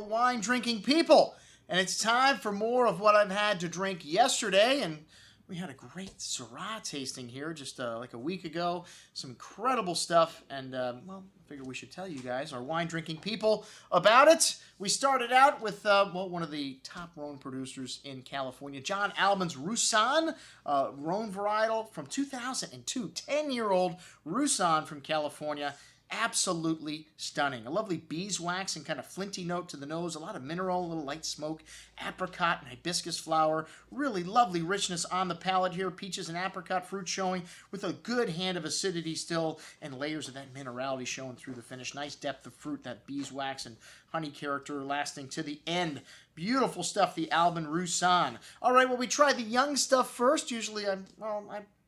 fellow wine drinking people. And it's time for more of what I've had to drink yesterday. And we had a great Syrah tasting here just like a week ago. Some incredible stuff. And, well, I figured we should tell you guys, our wine drinking people, about it. We started out with, well, one of the top Rhone producers in California, John Alban's Rousanne, Rhone varietal from 2002. 10-year-old Rousanne from California. Absolutely stunning. A lovely beeswax and kind of flinty note to the nose. A lot of mineral, a little light smoke. Apricot and hibiscus flower. Really lovely richness on the palate here. Peaches and apricot fruit showing with a good hand of acidity still and layers of that minerality showing through the finish. Nice depth of fruit, that beeswax and honey character lasting to the end. Beautiful stuff, the Alban Rousanne. All right, well, we try the young stuff first. Usually, I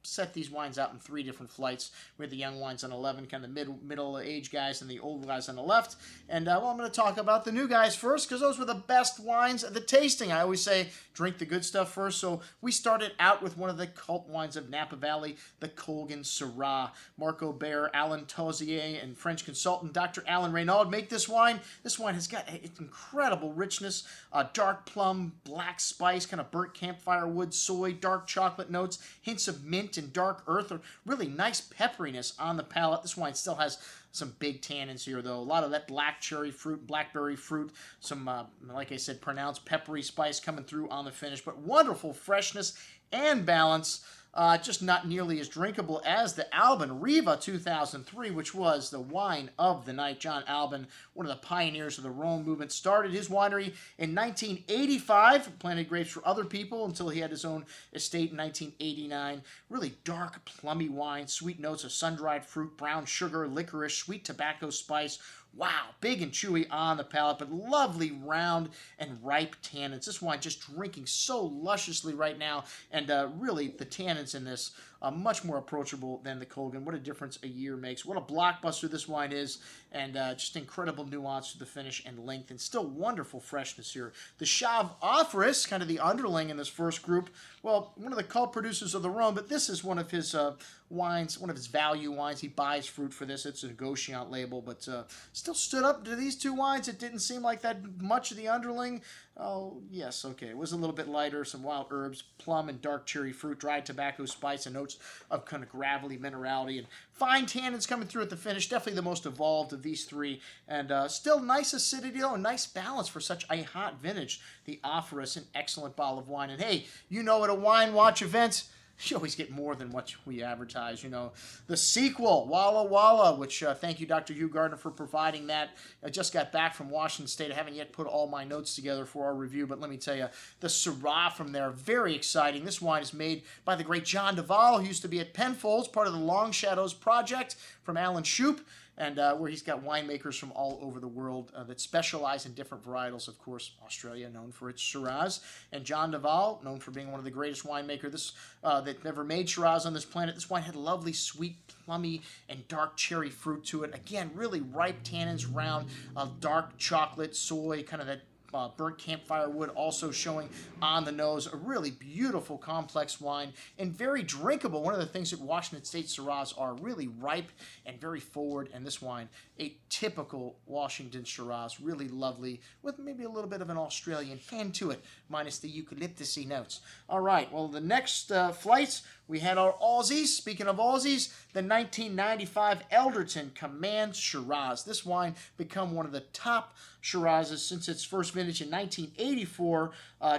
set these wines out in 3 different flights. We had the young wines on 11, kind of the middle-aged guys, and the old guys on the left. And, well, I'm going to talk about the new guys first, because those were the best wines at the tasting. I always say, drink the good stuff first. So we started out with one of the cult wines of Napa Valley, the Colgin Syrah. Marco Bear, Alain Tauzier, and French consultant Dr. Alain Reynaud make this wine. This wine has got incredible richness, dark plum, black spice, kind of burnt campfire wood, soy, dark chocolate notes, hints of mint and dark earth, a really nice pepperiness on the palate. This wine still has some big tannins here, though. A lot of that black cherry fruit, blackberry fruit, some, like I said, pronounced peppery spice coming through on the finish, but wonderful freshness and balance. Just not nearly as drinkable as the Alban REVA 2003, which was the wine of the night. John Alban, one of the pioneers of the Rhone movement, started his winery in 1985, planted grapes for other people until he had his own estate in 1989. Really dark, plummy wine, sweet notes of sun-dried fruit, brown sugar, licorice, sweet tobacco spice. Wow, big and chewy on the palate, but lovely round and ripe tannins. This wine just drinking so lusciously right now, and really the tannins in this much more approachable than the Colgin. What a difference a year makes. What a blockbuster this wine is, and just incredible nuance to the finish and length, and still wonderful freshness here. The CHAPOUTIer, kind of the underling in this first group, well, one of the cult producers of the Rhone, but this is one of his wines, one of his value wines. He buys fruit for this. It's a negotiant label, but still stood up to these 2 wines. It didn't seem like that much of the underling. Oh, yes, okay. It was a little bit lighter, some wild herbs, plum and dark cherry fruit, dried tobacco spice, and notes of kind of gravelly minerality, and fine tannins coming through at the finish. Definitely the most evolved of these 3, and still nice acidity, though, and nice balance for such a hot vintage. The Ophrys, an excellent bottle of wine. And hey, you know, at a Wine Watch event, you always get more than what we advertise, you know. The sequel, Walla, which thank you, Dr. Hugh Gardner, for providing that. I just got back from Washington State. I haven't yet put all my notes together for our review, but let me tell you, the Syrah from there, very exciting. This wine is made by the great John Duval, who used to be at Penfolds, part of the Long Shadows project from Alan Shoup, and where he's got winemakers from all over the world that specialize in different varietals. Of course, Australia, known for its Shiraz, and John Duval, known for being one of the greatest winemakers that never made Shiraz on this planet. This wine had lovely, sweet, plummy, and dark cherry fruit to it. Again, really ripe tannins, round, dark chocolate, soy, kind of that burnt campfire wood also showing on the nose. A really beautiful, complex wine and very drinkable. One of the things that Washington State Syrahs are, really ripe and very forward. And this wine, a typical Washington Shiraz, really lovely with maybe a little bit of an Australian hint to it, minus the eucalyptusy notes. All right, well, the next flights, we had our Aussies. Speaking of Aussies, the 1995 ELDERTON Command Shiraz. This wine become one of the top Shirazes since its first vintage in 1984.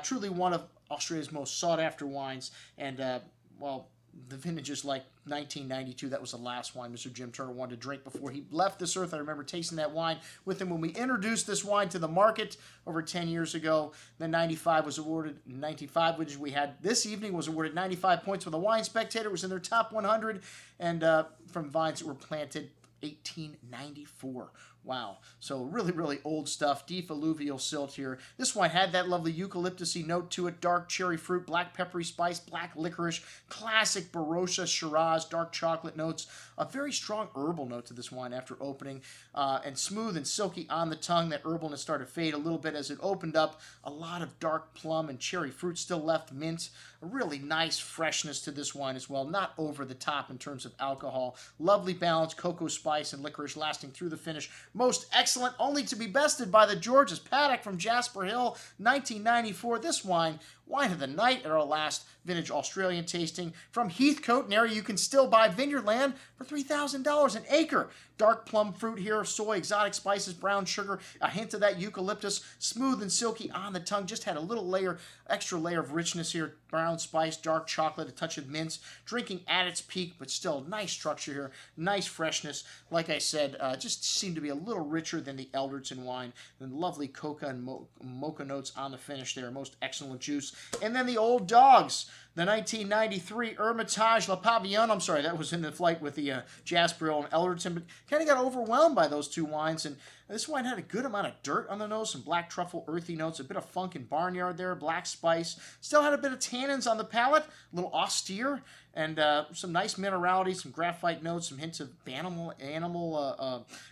Truly one of Australia's most sought-after wines. And, well, the vintages like 1992, that was the last wine Mr. Jim Turner wanted to drink before he left this earth. I remember tasting that wine with him when we introduced this wine to the market over 10 years ago. Then 95 was awarded, 95, which we had this evening, was awarded 95 points for the Wine Spectator. It was in their top 100, and from vines that were planted 1894. Wow. So really, really old stuff. Deep alluvial silt here. This wine had that lovely eucalyptusy note to it. Dark cherry fruit, black peppery spice, black licorice, classic Barossa Shiraz, dark chocolate notes. A very strong herbal note to this wine after opening. And smooth and silky on the tongue. That herbalness started to fade a little bit as it opened up. A lot of dark plum and cherry fruit still left. Mint. A really nice freshness to this wine as well. Not over the top in terms of alcohol. Lovely balance, cocoa spice and licorice lasting through the finish. Most excellent, only to be bested by the George's Paddock from Jasper Hill, 1994. This wine of the night at our last vintage Australian tasting from Heathcoat, an area you can still buy vineyard land for $3,000 an acre. Dark plum fruit here, soy, exotic spices, brown sugar, a hint of that eucalyptus, smooth and silky on the tongue. Just had a little extra layer of richness here. Brown spice, dark chocolate, a touch of mince. Drinking at its peak, but still nice structure here, nice freshness. Like I said, just seemed to be a little richer than the Elderton wine. And lovely coca and mocha notes on the finish there. Most excellent juice. And then the Old Dogs, the 1993 Hermitage La Pavillon. I'm sorry, that was in the flight with the Jasper Hill and Elderton, but kind of got overwhelmed by those two wines. And this wine had a good amount of dirt on the nose, some black truffle, earthy notes, a bit of funk and barnyard there, black spice. Still had a bit of tannins on the palate, a little austere, and some nice minerality, some graphite notes, some hints of animal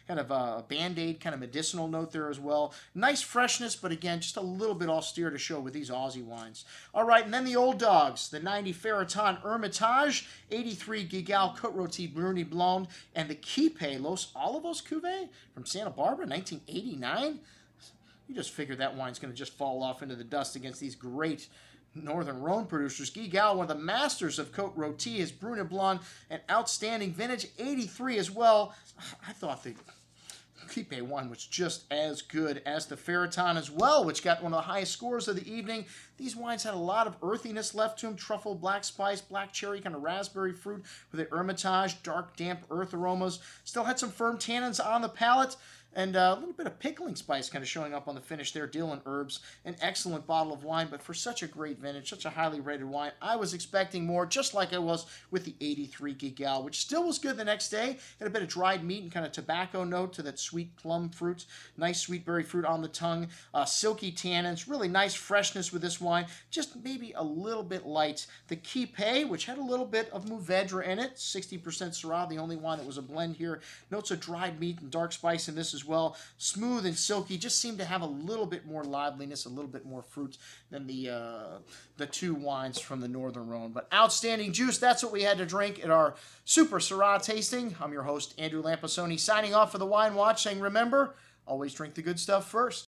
kind of a Band-Aid kind of medicinal note there as well. Nice freshness, but again, just a little bit austere to show with these Aussie wines. All right, and then the Old Dogs, the 90 Ferraton Hermitage, 83 Gigal Côte Rôtie Bruni Blonde, and the Quipe Los Olivos Cuvée from Santa Barbara, 1989. You just figure that wine's going to just fall off into the dust against these great Northern Rhone producers. Gigal, one of the masters of Côte Rôtie, is Brune Blonde, an outstanding vintage, 83 as well. I thought the Quipe one was just as good as the Ferraton as well, which got one of the highest scores of the evening. These wines had a lot of earthiness left to them. Truffle, black spice, black cherry, kind of raspberry fruit with the Hermitage, dark, damp earth aromas. Still had some firm tannins on the palate. And a little bit of pickling spice kind of showing up on the finish there. Dill and herbs. An excellent bottle of wine, but for such a great vintage, such a highly rated wine, I was expecting more, just like I was with the 83 Gigal, which still was good the next day. Had a bit of dried meat and kind of tobacco note to that sweet plum fruit. Nice sweet berry fruit on the tongue. Silky tannins. Really nice freshness with this wine. Just maybe a little bit light. The Quipe, which had a little bit of Mourvedre in it. 60% Syrah, the only one that was a blend here. Notes of dried meat and dark spice in this as well. Smooth and silky, just seemed to have a little bit more liveliness, a little bit more fruit than the two wines from the Northern Rhone. But outstanding juice, that's what we had to drink at our Super Syrah tasting. I'm your host, Andrew Lampasoni, signing off for the Wine Watch, saying remember, always drink the good stuff first.